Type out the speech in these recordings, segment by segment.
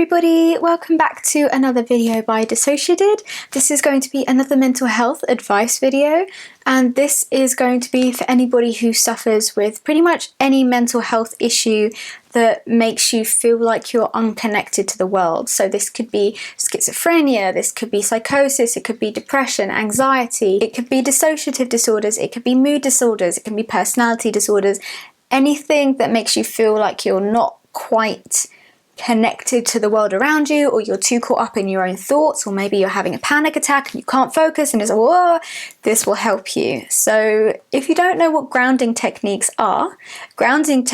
everybody, welcome back to another video by DissociaDID. This is going to be another mental health advice video, and this is going to be for anybody who suffers with pretty much any mental health issue that makes you feel like you're unconnected to the world. So this could be schizophrenia, this could be psychosis, it could be depression, anxiety, it could be dissociative disorders, it could be mood disorders, it can be personality disorders, anything that makes you feel like you're not quite connected to the world around you, or you're too caught up in your own thoughts, or maybe you're having a panic attack and you can't focus and it's like, whoa, this will help you. So if you don't know what grounding techniques are things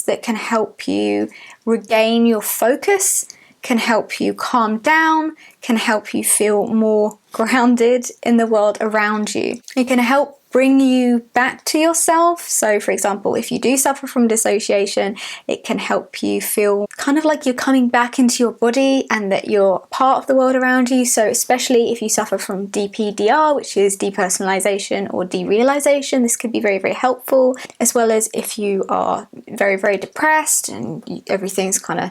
that can help you regain your focus, can help you calm down, can help you feel more grounded in the world around you. It can help bring you back to yourself. So for example, if you do suffer from dissociation, it can help you feel kind of like you're coming back into your body and that you're part of the world around you. So especially if you suffer from DPDR, which is depersonalization or derealization, this could be very, very helpful, as well as if you are very, very depressed and everything's kind of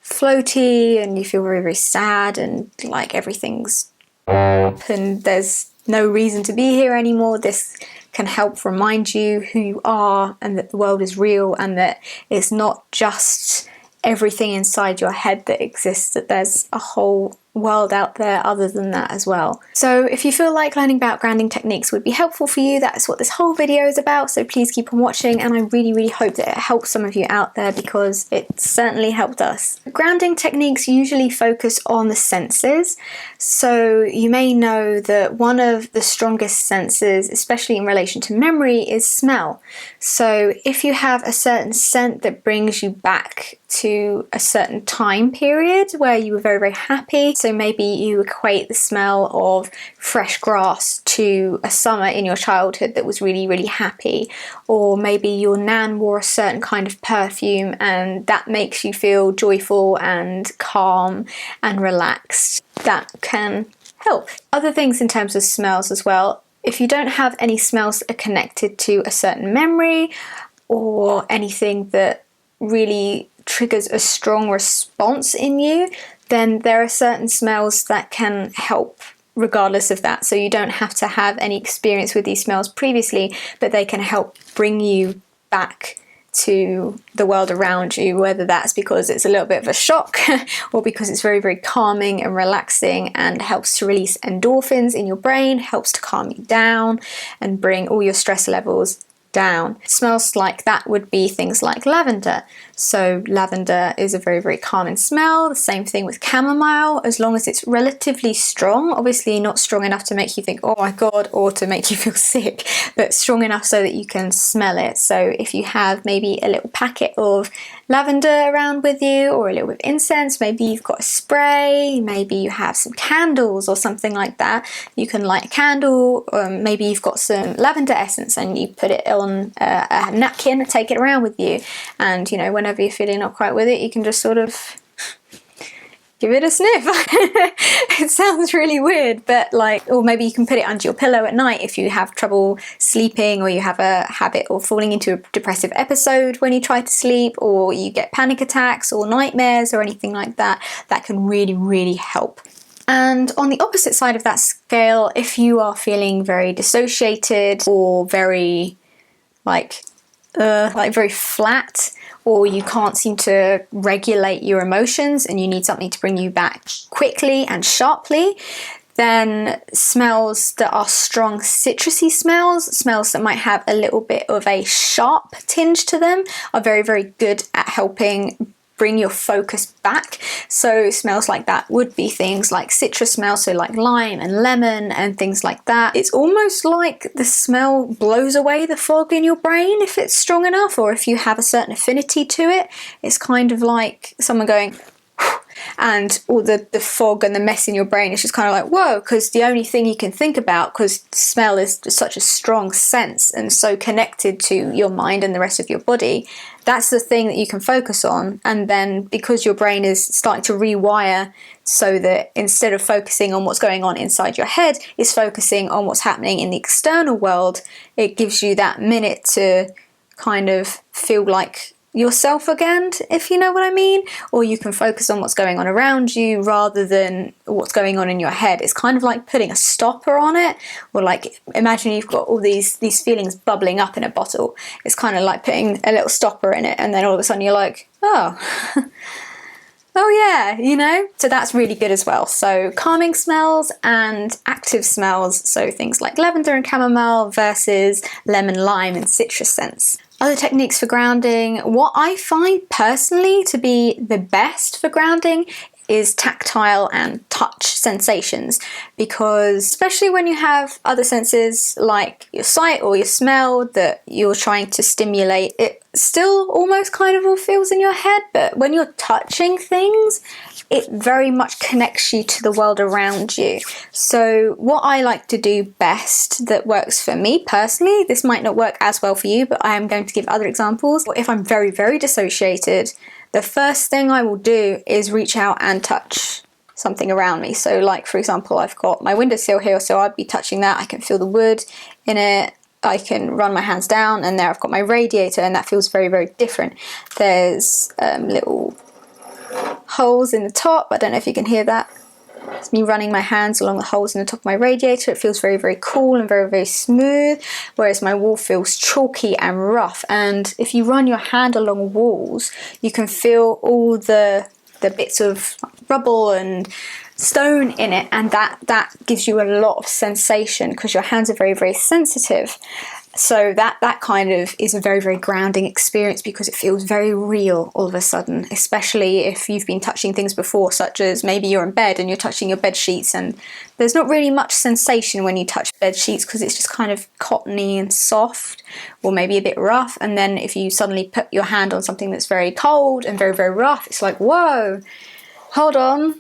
floaty and you feel very, very sad and like everything's up and there's no reason to be here anymore. This can help remind you who you are and that the world is real and that it's not just everything inside your head that exists, that there's a whole world out there other than that as well. So if you feel like learning about grounding techniques would be helpful for you, that's what this whole video is about, so please keep on watching, and I really, really hope that it helps some of you out there because it certainly helped us. Grounding techniques usually focus on the senses, so you may know that one of the strongest senses, especially in relation to memory, is smell. So if you have a certain scent that brings you back to a certain time period where you were very, very happy, so maybe you equate the smell of fresh grass to a summer in your childhood that was really, really happy, or maybe your nan wore a certain kind of perfume and that makes you feel joyful and calm and relaxed. That can help. Other things in terms of smells as well, if you don't have any smells that are connected to a certain memory or anything that really triggers a strong response in you, then there are certain smells that can help regardless of that. So you don't have to have any experience with these smells previously, but they can help bring you back to the world around you, whether that's because it's a little bit of a shock or because it's very, very calming and relaxing and helps to release endorphins in your brain, helps to calm you down and bring all your stress levels down. Smells like that would be things like lavender. So lavender is a very, very calming smell. The same thing with chamomile, as long as it's relatively strong, obviously not strong enough to make you think, oh my god, or to make you feel sick, but strong enough so that you can smell it. So if you have maybe a little packet of lavender around with you, or a little bit of incense, maybe you've got a spray, maybe you have some candles or something like that, you can light a candle, or maybe you've got some lavender essence and you put it on a napkin and take it around with you, and you know, whenever you're feeling not quite with it, you can just sort of give it a sniff. It sounds really weird, but like, or maybe you can put it under your pillow at night if you have trouble sleeping, or you have a habit of falling into a depressive episode when you try to sleep, or you get panic attacks or nightmares or anything like that. That can really, really help. And on the opposite side of that scale, if you are feeling very dissociated or very like very flat, or you can't seem to regulate your emotions and you need something to bring you back quickly and sharply, then smells that are strong citrusy smells that might have a little bit of a sharp tinge to them, are very, very good at helping bring your focus back. So smells like that would be things like citrus smells, so like lime and lemon and things like that. It's almost like the smell blows away the fog in your brain if it's strong enough, or if you have a certain affinity to it. It's kind of like someone going and all the fog and the mess in your brain is just kind of like, whoa, because the only thing you can think about, because smell is such a strong sense and so connected to your mind and the rest of your body, that's the thing that you can focus on. And then because your brain is starting to rewire so that instead of focusing on what's going on inside your head, it's focusing on what's happening in the external world, it gives you that minute to kind of feel like yourself again, if you know what I mean, or you can focus on what's going on around you rather than what's going on in your head. It's kind of like putting a stopper on it, or like imagine you've got all these feelings bubbling up in a bottle. It's kind of like putting a little stopper in it, and then all of a sudden you're like, oh oh yeah, you know? So that's really good as well. So calming smells and active smells, so things like lavender and chamomile versus lemon, lime and citrus scents. Other techniques for grounding, what I find personally to be the best for grounding is tactile and touch sensations, because especially when you have other senses like your sight or your smell that you're trying to stimulate, it still almost kind of all feels in your head, but when you're touching things, it very much connects you to the world around you. So what I like to do best that works for me personally, this might not work as well for you, but I am going to give other examples. If I'm very, very dissociated, the first thing I will do is reach out and touch something around me. So like, for example, I've got my windowsill here, so I'd be touching that. I can feel the wood in it. I can run my hands down, and there I've got my radiator, and that feels very, very different. There's little holes in the top. I don't know if you can hear that. It's me running my hands along the holes in the top of my radiator. It feels very, very cool and very, very smooth, whereas my wall feels chalky and rough. And if you run your hand along walls, you can feel all the bits of rubble and stone in it, and that gives you a lot of sensation because your hands are very, very sensitive. So that kind of is a very, very grounding experience because it feels very real all of a sudden, especially if you've been touching things before, such as maybe you're in bed and you're touching your bed sheets, and there's not really much sensation when you touch bed sheets because it's just kind of cottony and soft, or maybe a bit rough. And then if you suddenly put your hand on something that's very cold and very, very rough, it's like, whoa, hold on.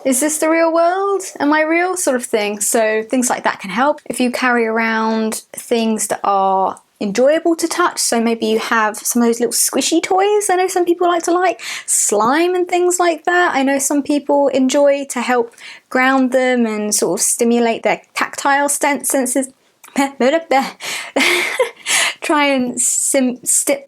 Is this the real world? Am I real? Sort of thing. So things like that can help. If you carry around things that are enjoyable to touch, so maybe you have some of those little squishy toys I know some people like slime and things like that. I know some people enjoy to help ground them and sort of stimulate their tactile senses. Try and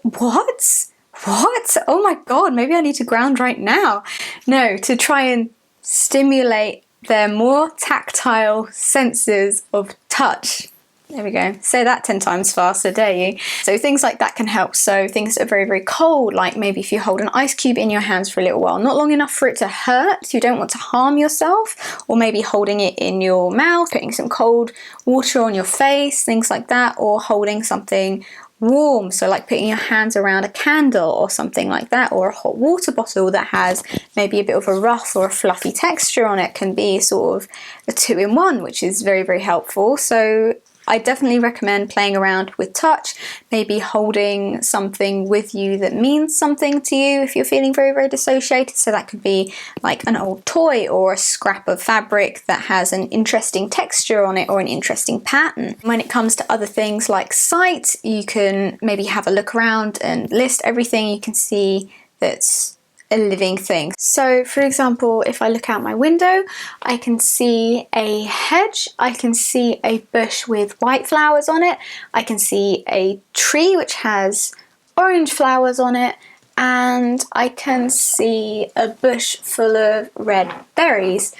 what? Oh my god, maybe I need to ground right now. No, to try and stimulate their more tactile senses of touch. There we go. Say that 10 times faster, dare you? So things like that can help. So things that are very, very cold, like maybe if you hold an ice cube in your hands for a little while, not long enough for it to hurt, you don't want to harm yourself, or maybe holding it in your mouth, putting some cold water on your face, things like that, or holding something warm, so like putting your hands around a candle or something like that, or a hot water bottle that has maybe a bit of a rough or a fluffy texture on it, can be sort of a 2-in-1, which is very, very helpful. So I definitely recommend playing around with touch, maybe holding something with you that means something to you if you're feeling very, very dissociated. So that could be like an old toy or a scrap of fabric that has an interesting texture on it or an interesting pattern. When it comes to other things like sight, you can maybe have a look around and list everything you can see that's a living thing. So for example, if I look out my window, I can see a hedge, I can see a bush with white flowers on it, I can see a tree which has orange flowers on it, and I can see a bush full of red berries.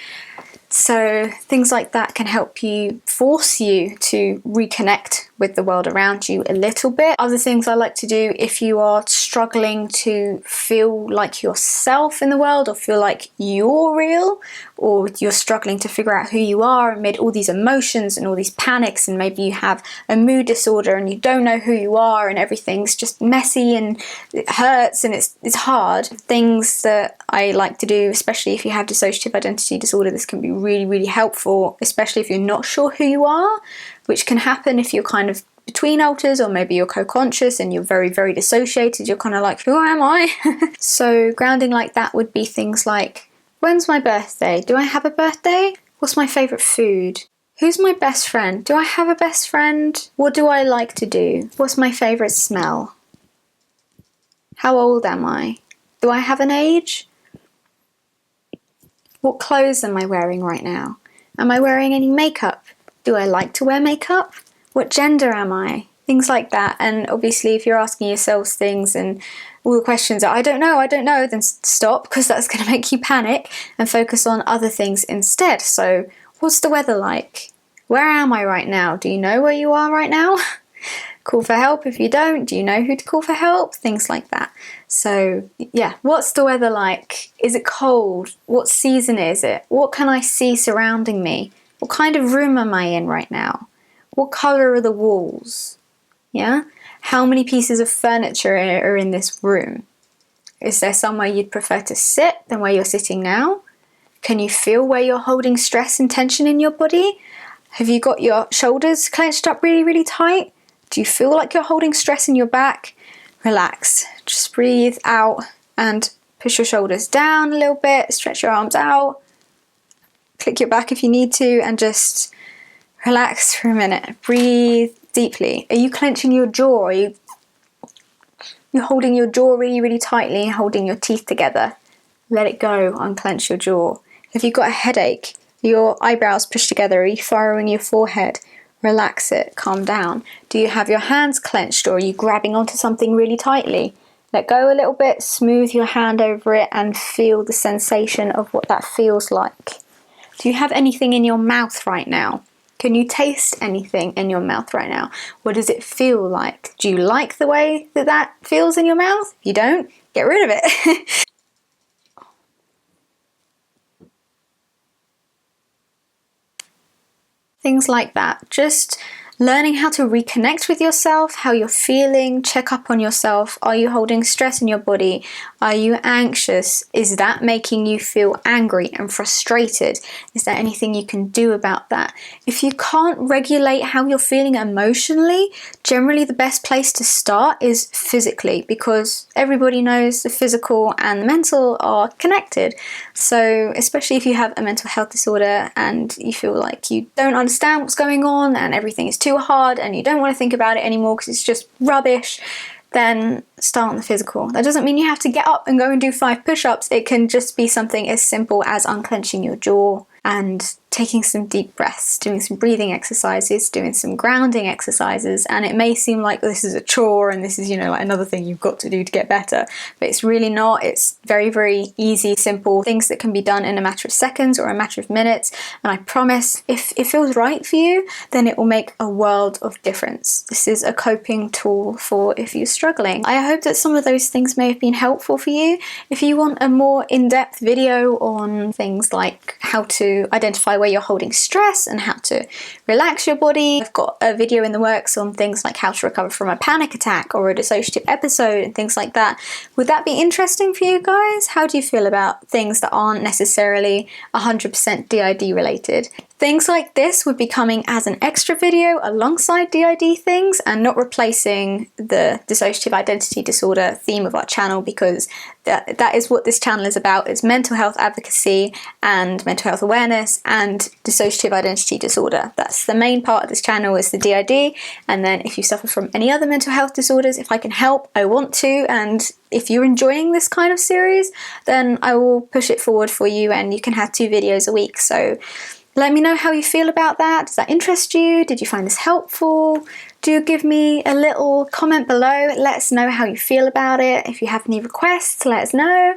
So things like that can help you, force you to reconnect with the world around you a little bit. Other things I like to do if you are struggling to feel like yourself in the world or feel like you're real, or you're struggling to figure out who you are amid all these emotions and all these panics, and maybe you have a mood disorder and you don't know who you are and everything's just messy and it hurts and it's hard. Things that I like to do, especially if you have dissociative identity disorder, this can be really, really helpful, especially if you're not sure who you are, which can happen if you're kind of between alters, or maybe you're co-conscious and you're very, very dissociated. You're kind of like, who am I? So grounding like that would be things like, when's my birthday? Do I have a birthday? What's my favourite food? Who's my best friend? Do I have a best friend? What do I like to do? What's my favourite smell? How old am I? Do I have an age? What clothes am I wearing right now? Am I wearing any makeup? Do I like to wear makeup? What gender am I? things like that. And obviously if you're asking yourselves things and all the questions are, I don't know, then stop, because that's going to make you panic, and focus on other things instead. So what's the weather like? Where am I right now? Do you know where you are right now? Call for help. If you don't, do you know who to call for help? Things like that. So yeah, what's the weather like? Is it cold? What season is it? What can I see surrounding me? What kind of room am I in right now? What colour are the walls? Yeah? How many pieces of furniture are in this room? Is there somewhere you'd prefer to sit than where you're sitting now? Can you feel where you're holding stress and tension in your body? Have you got your shoulders clenched up really, really tight? Do you feel like you're holding stress in your back? Relax. Just breathe out and push your shoulders down a little bit. Stretch your arms out. Click your back if you need to, and just relax for a minute. Breathe deeply. Are you clenching your jaw? Are you holding your jaw really, really tightly, holding your teeth together? Let it go. Unclench your jaw. Have you got a headache? Are your eyebrows pushed together? Are you furrowing your forehead? Relax it. Calm down. Do you have your hands clenched, or are you grabbing onto something really tightly? Let go a little bit. Smooth your hand over it and feel the sensation of what that feels like. Do you have anything in your mouth right now? Can you taste anything in your mouth right now? What does it feel like? Do you like the way that feels in your mouth? If you don't, get rid of it. Things like that. Just learning how to reconnect with yourself, how you're feeling, check up on yourself. Are you holding stress in your body? Are you anxious? Is that making you feel angry and frustrated? Is there anything you can do about that? If you can't regulate how you're feeling emotionally, generally the best place to start is physically, because everybody knows the physical and the mental are connected. So especially if you have a mental health disorder and you feel like you don't understand what's going on and everything is too hard and you don't want to think about it anymore because it's just rubbish, then start on the physical. That doesn't mean you have to get up and go and do 5 push-ups. It can just be something as simple as unclenching your jaw and taking some deep breaths, doing some breathing exercises, doing some grounding exercises. And it may seem like this is a chore and this is, like another thing you've got to do to get better, but it's really not. It's very, very easy, simple things that can be done in a matter of seconds or a matter of minutes. And I promise, if it feels right for you, then it will make a world of difference. This is a coping tool for if you're struggling. I hope that some of those things may have been helpful for you. If you want a more in-depth video on things like how to identify where you're holding stress and how to relax your body, I've got a video in the works on things like how to recover from a panic attack or a dissociative episode and things like that. Would that be interesting for you guys? How do you feel about things that aren't necessarily 100% DID related? Things like this would be coming as an extra video alongside DID things and not replacing the dissociative identity disorder theme of our channel, because that is what this channel is about. It's mental health advocacy and mental health awareness and dissociative identity disorder. That's the main part of this channel, is the DID. And then if you suffer from any other mental health disorders, if I can help, I want to. And if you're enjoying this kind of series, then I will push it forward for you and you can have 2 videos a week. So let me know how you feel about that. Does that interest you? Did you find this helpful? Do give me a little comment below. Let us know how you feel about it. If you have any requests, let us know.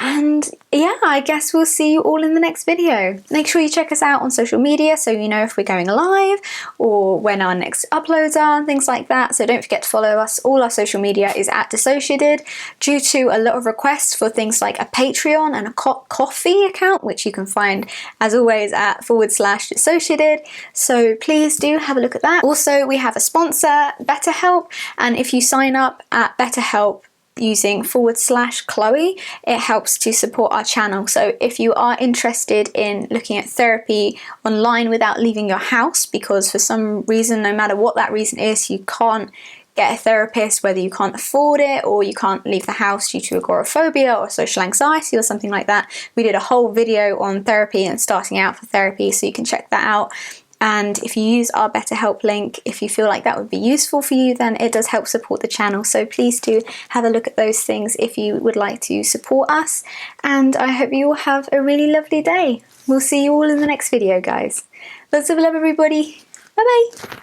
And yeah, I guess we'll see you all in the next video. Make sure you check us out on social media so you know if we're going live or when our next uploads are and things like that. So don't forget to follow us. All our social media is at DissociaDID, due to a lot of requests for things like a Patreon and a Ko-fi account, which you can find as always at /DissociaDID. So please do have a look at that. Also, we have a sponsor, BetterHelp, and if you sign up at BetterHelp using /Chloe, it helps to support our channel. So if you are interested in looking at therapy online without leaving your house, because for some reason, no matter what that reason is, you can't get a therapist, whether you can't afford it or you can't leave the house due to agoraphobia or social anxiety or something like that, we did a whole video on therapy and starting out for therapy, so you can check that out. And if you use our BetterHelp link, if you feel like that would be useful for you, then it does help support the channel. So please do have a look at those things if you would like to support us. And I hope you all have a really lovely day. We'll see you all in the next video, guys. Lots of love, everybody. Bye-bye.